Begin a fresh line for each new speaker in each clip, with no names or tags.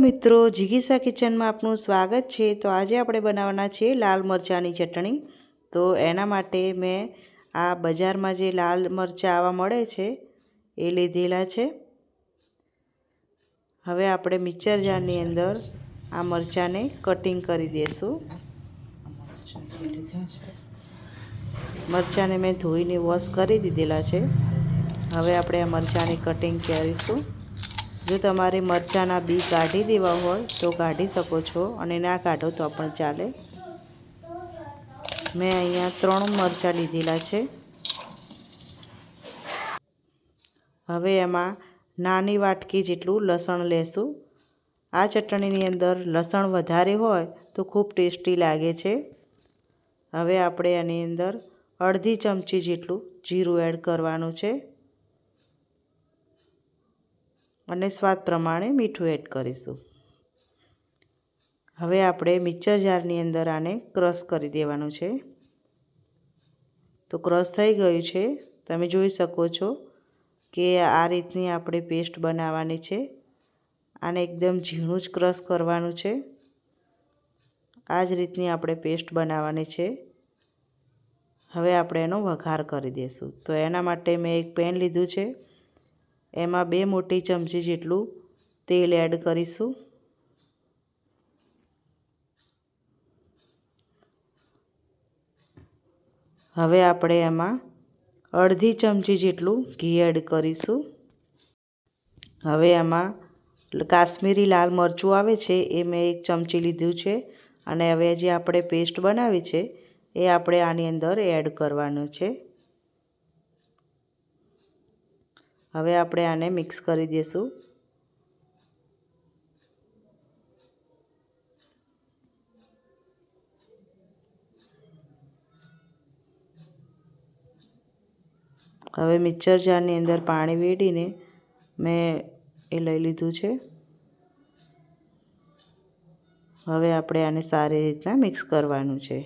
મિત્રો, જીગીસા કિચનમાં આપનું સ્વાગત છે। તો આજે આપણે બનાવવાના છે લાલ મરચાંની ચટણી। તો એના માટે મેં આ બજારમાં જે લાલ મરચાં આવા મળે છે એ લીધેલા છે। હવે આપણે મિક્સર જારની અંદર આ મરચાંને કટિંગ કરી દઈશું। મરચાંને મેં ધોઈને વોશ કરી દીધેલા છે। હવે આપણે આ મરચાંની કટિંગ કરીશું। જો તમારે મરચાંના બી કાઢી દેવા હોય તો કાઢી શકો છો, અને ના કાઢો તો પણ ચાલે। મેં અહીંયા 3 મરચાં લીધેલા છે। હવે એમાં નાની વાટકી જેટલું લસણ લેશું। આ ચટણીની અંદર લસણ વધારે હોય તો ખૂબ ટેસ્ટી લાગે છે। હવે આપણે આની અંદર અડધી ચમચી જેટલું જીરું એડ કરવાનું છે, અને સ્વાદ પ્રમાણે મીઠું એડ કરીશું। હવે આપણે મિક્સર જારની અંદર આને ક્રશ કરી દેવાનું છે। તો ક્રશ થઈ ગયું છે, તમે જોઈ શકો છો કે આ રીતની આપણે પેસ્ટ બનાવવાની છે। આને એકદમ ઝીણું જ ક્રશ કરવાનું છે। આ જ રીતની આપણે પેસ્ટ બનાવવાની છે। હવે આપણે એનો વઘાર કરી દઈશું। તો એના માટે મેં એક પેન લીધું છે, એમાં 2 મોટી ચમચી જેટલું તેલ એડ કરીશું। હવે આપણે એમાં અડધી ચમચી જેટલું ઘી એડ કરીશું। હવે એમાં કાશ્મીરી લાલ મરચું આવે છે એ મેં 1 ચમચી લીધું છે, અને હવે જે આપણે પેસ્ટ બનાવી છે એ આપણે આની અંદર એડ કરવાનું છે। હવે આપણે આને મિક્સ કરી દઈશું। હવે મિક્સર જારની અંદર પાણી વેડીને મેં એ લઈ લીધું છે। હવે આપણે આને સારી રીતના મિક્સ કરવાનું છે।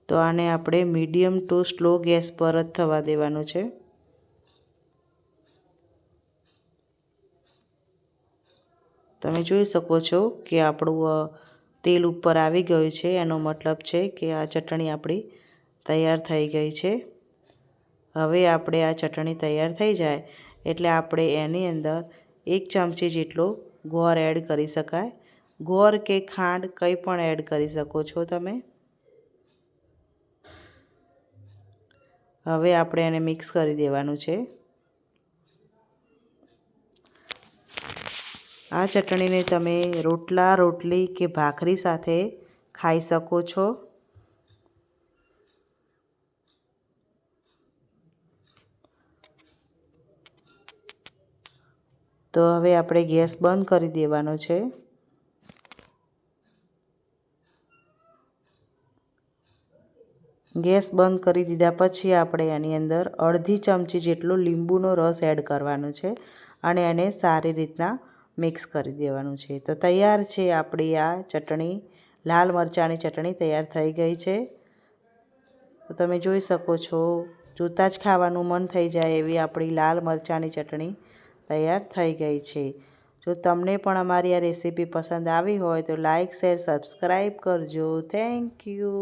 તો આને આપણે મીડિયમ ટુ સ્લો ગેસ પર જ થવા દેવાનું છે। તમે જોઈ શકો છો કે આપણું તેલ ઉપર આવી ગયું છે, એનો મતલબ છે કે આ ચટણી આપણી તૈયાર થઈ ગઈ છે। હવે આપણે આ ચટણી તૈયાર થઈ જાય એટલે આપણે એની અંદર 1 ચમચી જેટલો ગોળ એડ કરી શકાય। ગોળ કે ખાંડ કંઈ પણ એડ કરી શકો છો તમે। હવે આપણે એને મિક્સ કરી દેવાનું છે। આ ચટણીને તમે રોટલા, રોટલી કે ભાખરી સાથે ખાઈ શકો છો। તો હવે આપણે ગેસ બંધ કરી દેવાનો છે। ગેસ બંધ કરી દીધા પછી આપણે આની અંદર અડધી ચમચી જેટલો લીંબુનો રસ એડ કરવાનો છે, અને એને સારી રીતના મિક્સ કરી દેવાનું છે। તો તૈયાર છે આપણી આ ચટણી, લાલ મરચાંની ચટણી તૈયાર થઈ ગઈ છે। તો તમે જોઈ શકો છો, જોતાં જ ખાવાનું મન થઈ જાય એવી આપણી લાલ મરચાંની ચટણી તૈયાર થઈ ગઈ છે। જો તમને પણ અમારી આ રેસીપી પસંદ આવી હોય તો લાઈક, શેર, સબસ્ક્રાઈબ કરજો। Thank you.